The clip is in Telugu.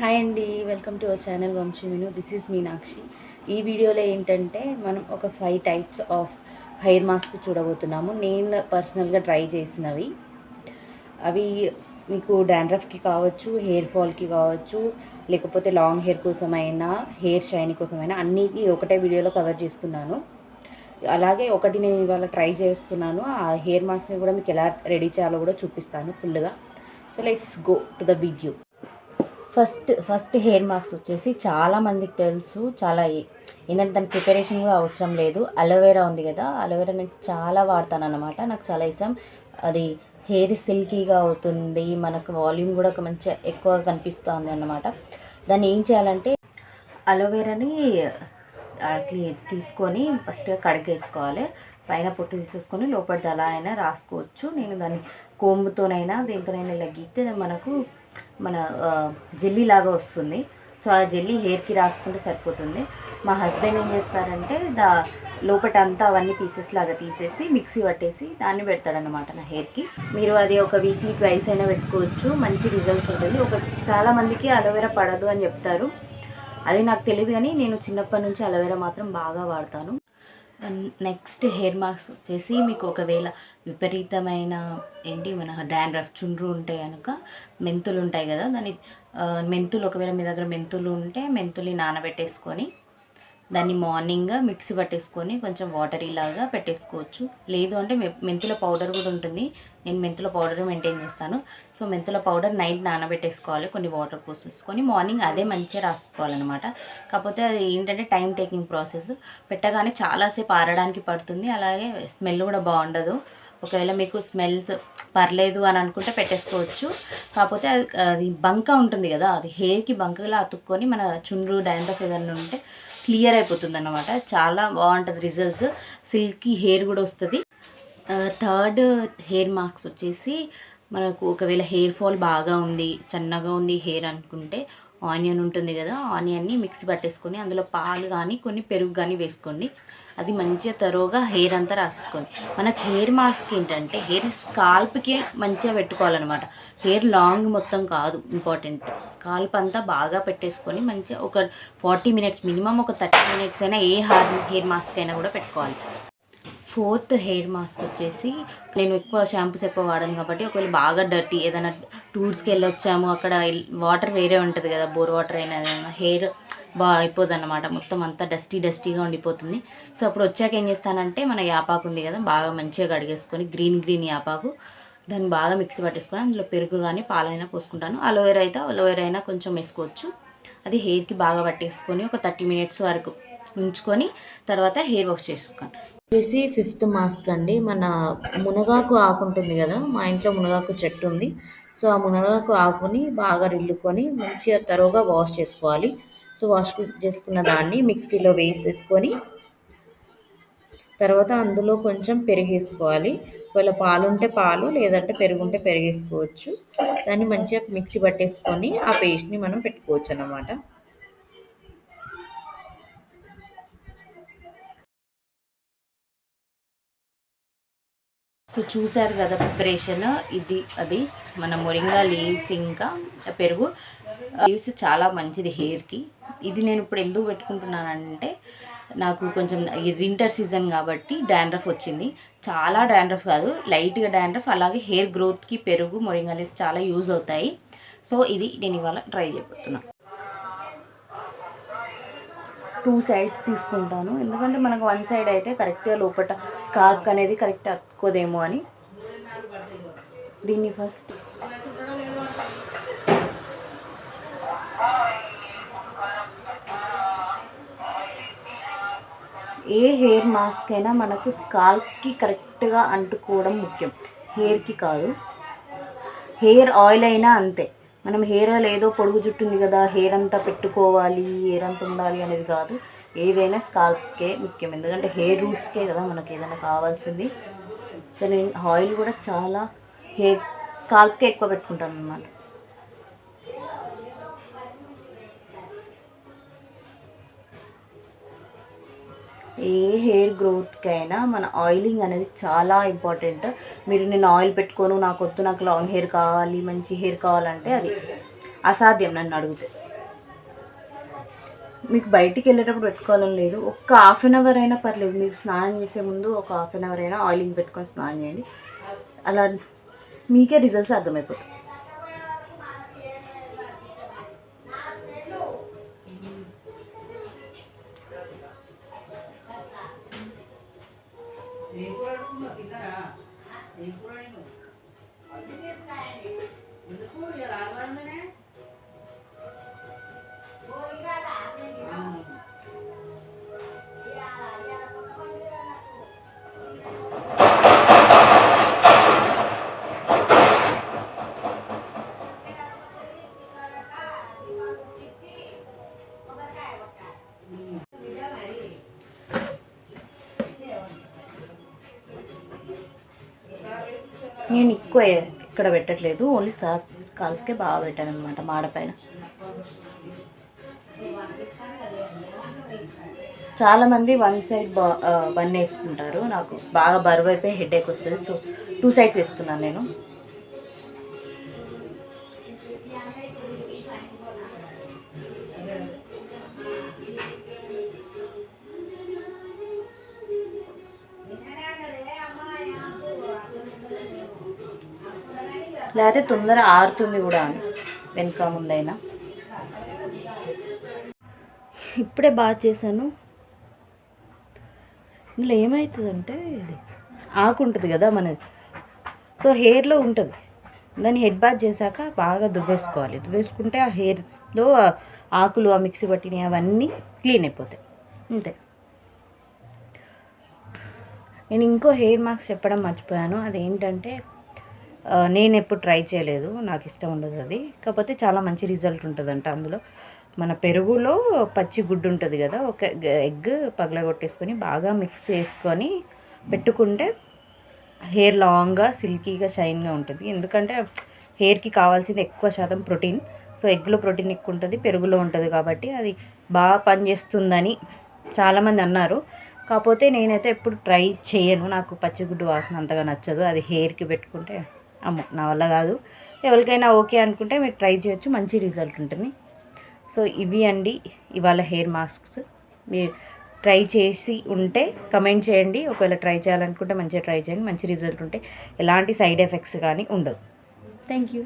హాయ్ అండి, welcome to our channel Vamshi Meenu. This is Meenakshi. ఈ వీడియోలో ఏంటంటే మనం ఒక 5 టైప్స్ ఆఫ్ హెయిర్ మాస్క్ చూడబోతున్నాము. నేను పర్సనల్గా ట్రై చేసినవి. అవి మీకు డాండ్రఫ్కి కావచ్చు, హెయిర్ ఫాల్కి కావచ్చు, లేకపోతే లాంగ్ హెయిర్ కోసమైనా, హెయిర్ షైన్ కోసమైనా అన్నిటి ఒకటే వీడియోలో కవర్ చేస్తున్నాను. అలాగే ఒకటి నేను ఇవాళ ట్రై చేస్తున్నాను. ఆ హెయిర్ మాస్క్ని కూడా మీకు ఎలా రెడీ చేయాలో కూడా చూపిస్తాను ఫుల్గా. So let's go to the video. First hair mask వచ్చేసి చాలామందికి తెలుసు. ఏంటంటే దాని ప్రిపరేషన్ కూడా అవసరం లేదు. అలోవెరా ఉంది కదా, అలోవెరా నేను చాలా వాడతాను అనమాట. నాకు చాలా ఇష్టం. అది హెయిర్ సిల్కీగా అవుతుంది, మనకు వాల్యూమ్ కూడా మంచిగా ఎక్కువగా కనిపిస్తుంది అన్నమాట. దాన్ని ఏం చేయాలంటే అలోవెరాని అట్లా తీసుకొని ఫస్ట్గా కడిగేసుకోవాలి. పైన పొట్టు తీసేసుకొని లోపలిది అలా అయినా రాసుకోవచ్చు. నేను దాన్ని కోంబుతోనైనా దేంతోనైనా ఇలా గీస్తే మనకు మన జెల్లీ లాగా వస్తుంది. సో ఆ జెల్లీ హెయిర్కి రాసుకుంటే సరిపోతుంది. మా హస్బెండ్ ఏం చేస్తారంటే లోపట అంతా అవన్నీ పీసెస్ లాగా తీసేసి మిక్సీ పట్టేసి దాన్ని పెడతాడనమాట నా హెయిర్కి. మీరు అది ఒక వీక్లీ ట్వైస్ అయినా పెట్టుకోవచ్చు, మంచి రిజల్ట్స్ ఉంటుంది. చాలామందికి అలోవెరా పడదు అని చెప్తారు. అది నాకు తెలియదు, కానీ నేను చిన్నప్పటి నుంచి అలోవెరా మాత్రం బాగా వాడతాను. నెక్స్ట్ హెయిర్ మాస్క్ వచ్చేసి మీకు ఒకవేళ విపరీతమైన మన డాండ్రఫ్ చుండ్రు ఉంటే కనుక మెంతులు ఉంటాయి కదా, మెంతులు ఒకవేళ మీ దగ్గర మెంతులు ఉంటే మెంతులు నానబెట్టేసుకొని దాన్ని మార్నింగ్ మిక్సీ పట్టేసుకొని కొంచెం వాటరీ లాగా పెట్టేసుకోవచ్చు. లేదు అంటే మెంతుల పౌడర్ కూడా ఉంటుంది. నేను మెంతుల పౌడర్ మెయింటైన్ చేస్తాను. సో మెంతుల పౌడర్ నైట్ నానబెట్టేసుకోవాలి, కొన్ని వాటర్ పోసేసుకొని మార్నింగ్ అదే మంచిగా రాసుకోవాలన్నమాట. కాకపోతే అది ఏంటంటే టైం టేకింగ్ ప్రాసెస్. పెట్టగానే చాలాసేపు ఆరడానికి పడుతుంది, అలాగే స్మెల్ కూడా బాగుండదు. ఒకవేళ మీకు స్మెల్స్ పర్లేదు అని అనుకుంటే పెట్టేసుకోవచ్చు. కాకపోతే అది బంక ఉంటుంది కదా, అది హెయిర్కి బంకలా అతుక్కొని మన చుండ్రు డాండ్రఫ్ ఏదైనా ఉంటే క్లియర్ అయిపోతుంది అన్నమాట. చాలా బాగుంటుంది రిజల్ట్స్. సిల్కీ హెయిర్ కూడా వస్తుంది. థర్డ్ హెయిర్ మాస్క్ వచ్చేసి మనకు ఒకవేళ హెయిర్ ఫాల్ బాగా ఉంది, సన్నగా ఉంది హెయిర్ అనుకుంటే ఆనియన్ ఉంటుంది కదా, ఆనియన్ని మిక్సీ పట్టేసుకొని అందులో పాలు కానీ కొన్ని పెరుగు కానీ వేసుకోండి. అది మంచిగా తరోగా హెయిర్ అంతా రాసేసుకోండి. మనకు హెయిర్ మాస్క్ ఏంటంటే హెయిర్ స్కాల్ప్కి మంచిగా పెట్టుకోవాలన్నమాట. హెయిర్ లాంగ్ మొత్తం కాదు ఇంపార్టెంట్. స్కాల్ప్ అంతా బాగా పెట్టేసుకొని మంచిగా ఒక 40 మినిట్స్, మినిమం ఒక 30 మినిట్స్ అయినా ఏ హెయిర్ మాస్క్ అయినా కూడా పెట్టుకోవాలి. ఫోర్త్ హెయిర్ మాస్క్ వచ్చేసి నేను ఎక్కువ షాంపూస్ ఎక్కువ వాడాను కాబట్టి ఒకవేళ బాగా డర్టీ ఏదైనా టూర్స్కి వెళ్ళొచ్చాము, అక్కడ వాటర్ వేరే ఉంటుంది కదా, బోర్ వాటర్ అయినా ఏదైనా హెయిర్ బాగా అయిపోతుంది అన్నమాట. మొత్తం అంతా డస్టీగా ఉండిపోతుంది. సో అప్పుడు వచ్చాక ఏం చేస్తానంటే మన యాపాకు ఉంది కదా, బాగా మంచిగా కడిగేసుకొని గ్రీన్ యాపాకు దాన్ని బాగా మిక్సీ పట్టేసుకొని అందులో పెరుగు కానీ పాలైనా పోసుకుంటాను. అలోవెరా అయినా కొంచెం వేసుకోవచ్చు. అది హెయిర్కి బాగా పట్టేసుకొని ఒక 30 మినిట్స్ వరకు ఉంచుకొని తర్వాత హెయిర్ వాష్ చేసుకోండి. వచ్చేసి ఫిఫ్త్ మాస్క్ అండి. మన మునగాకు ఆకు ఉంటుంది కదా, మా ఇంట్లో మునగాకు చెట్టు ఉంది. సో ఆ మునగాకు ఆకుని బాగా రిల్లుకొని మంచిగా తరోగా వాష్ చేసుకోవాలి. సో వాష్ చేసుకున్న దాన్ని మిక్సీలో వేసేసుకొని తర్వాత అందులో కొంచెం పెరిగేసుకోవాలి. ఒకవేళ పాలు ఉంటే పాలు, లేదంటే పెరుగుంటే పెరిగేసుకోవచ్చు. దాన్ని మంచిగా మిక్సీ పట్టేసుకొని ఆ పేస్ట్ని మనం పెట్టుకోవచ్చు అన్నమాట. సో చూసారు కదా ప్రిపరేషన్. అది మన మొరింగా లీవ్స్ ఇంకా పెరుగు. లీవ్స్ చాలా మంచిది హెయిర్కి. ఇది నేను ఇప్పుడు ఎందుకు పెట్టుకుంటున్నానంటే నాకు కొంచెం వింటర్ సీజన్ కాబట్టి డాండ్రఫ్ వచ్చింది. చాలా డాండ్రఫ్ కాదు, లైట్గా డాండ్రఫ్. అలాగే హెయిర్ గ్రోత్కి పెరుగు మొరింగా లీవ్స్ చాలా యూజ్ అవుతాయి. సో ఇది నేను ఇవాళ ట్రై చేయబోతున్నాను. 2 సైడ్స్ తీసుకుంటాను, ఎందుకంటే మనకు 1 సైడ్ అయితే కరెక్ట్గా లోపల స్కార్ప్ అనేది కరెక్ట్ అతుక్కోదేమో అని. దీన్ని ఫస్ట్ ఏ హెయిర్ మాస్క్ అయినా మనకు స్కాల్ప్కి కరెక్ట్గా అంటుకోవడం ముఖ్యం, హెయిర్కి కాదు. హెయిర్ ఆయిల్ అయినా అంతే. మనం హెయిర్ ఆయిల్ ఏదో పొడుగు జుట్టు ఉంది కదా, హెయిర్ అంతా పెట్టుకోవాలి, హెయిర్ అంతా ఉండాలి అనేది కాదు. ఏదైనా స్కాల్ప్కే ముఖ్యం, ఎందుకంటే హెయిర్ రూట్స్కే కదా మనకి ఏదైనా కావాల్సింది. సో నేను ఆయిల్ కూడా చాలా స్కాల్ప్కే ఎక్కువ పెట్టుకుంటాను అన్నమాట. ఏ హెయిర్ గ్రోత్కైనా మన ఆయిలింగ్ అనేది చాలా ఇంపార్టెంట్. నేను ఆయిల్ పెట్టుకోను, నాకు లాంగ్ హెయిర్ కావాలి, మంచి హెయిర్ కావాలంటే అది అసాధ్యం నన్ను అడిగితే. మీకు బయటికి వెళ్ళేటప్పుడు పెట్టుకోవాలని లేదు, ఒక్క హాఫ్ అన్ అవర్ అయినా పర్లేదు, మీరు స్నానం చేసే ముందు ఒక హాఫ్ అన్ అవర్ అయినా ఆయిలింగ్ పెట్టుకొని స్నానం చేయండి. అలా మీకే రిజల్ట్స్ అర్థమైపోతాయి. నేను ఎక్కువ ఇక్కడ పెట్టట్లేదు, ఓన్లీ కాలుకే బాగా పెట్టాను అనమాట మాడపైన. చాలామంది వన్ సైడ్ బన్ వేసుకుంటారు, నాకు బాగా బరువు అయిపోయి హెడేక్ వస్తుంది. సో 2 సైడ్స్ వేస్తున్నాను నేను. లేకపోతే తొందర ఆరుతుంది కూడా అని వెనక ముందైనా. ఇప్పుడే బాగా చేశాను. ఇందులో ఏమవుతుందంటే ఇది ఆకు ఉంటుంది కదా మనది, సో హెయిర్లో ఉంటుంది, దాన్ని హెడ్ బాత్ చేశాక బాగా దువ్వేసుకోవాలి. దువ్వేసుకుంటే ఆ హెయిర్లో ఆకులు, ఆ మిక్సీ పట్టినవి అవన్నీ క్లీన్ అయిపోతాయి అంతే. నేను ఇంకో హెయిర్ మాస్క్ చెప్పడం మర్చిపోయాను, అదేంటంటే నేను ఎప్పుడు ట్రై చేయలేదు, నాకు ఇష్టం ఉండదు అది. కాకపోతే చాలా మంచి రిజల్ట్ ఉంటుందంట అందులో. మన పెరుగులో పచ్చి గుడ్డు ఉంటుంది కదా, ఒక ఎగ్ పగలగొట్టేసుకొని బాగా మిక్స్ చేసుకొని పెట్టుకుంటే హెయిర్ లాంగ్గా, సిల్కీగా, షైన్గా ఉంటుంది. ఎందుకంటే హెయిర్కి కావాల్సింది ఎక్కువ శాతం ప్రోటీన్. సో ఎగ్లో ప్రోటీన్ ఎక్కువ ఉంటుంది, పెరుగులో ఉంటుంది, కాబట్టి అది బాగా పనిచేస్తుందని చాలామంది అన్నారు. కాకపోతే నేనైతే ఎప్పుడు ట్రై చేయను, నాకు పచ్చిగుడ్డు వాసన అంతగా నచ్చదు. అది హెయిర్కి పెట్టుకుంటే అమ్మో నా వల్ల కాదు. ఎవరికైనా ఓకే అనుకుంటే మీరు ట్రై చేయొచ్చు, మంచి రిజల్ట్ ఉంటుంది. సో ఇవి అండి ఇవాళ హెయిర్ మాస్క్స్. మీరు ట్రై చేసి ఉంటే కమెంట్ చేయండి. ఒకవేళ ట్రై చేయాలనుకుంటే మంచిగా ట్రై చేయండి, మంచి రిజల్ట్ ఉంటే ఎలాంటి సైడ్ ఎఫెక్ట్స్ కానీ ఉండదు. Thank you.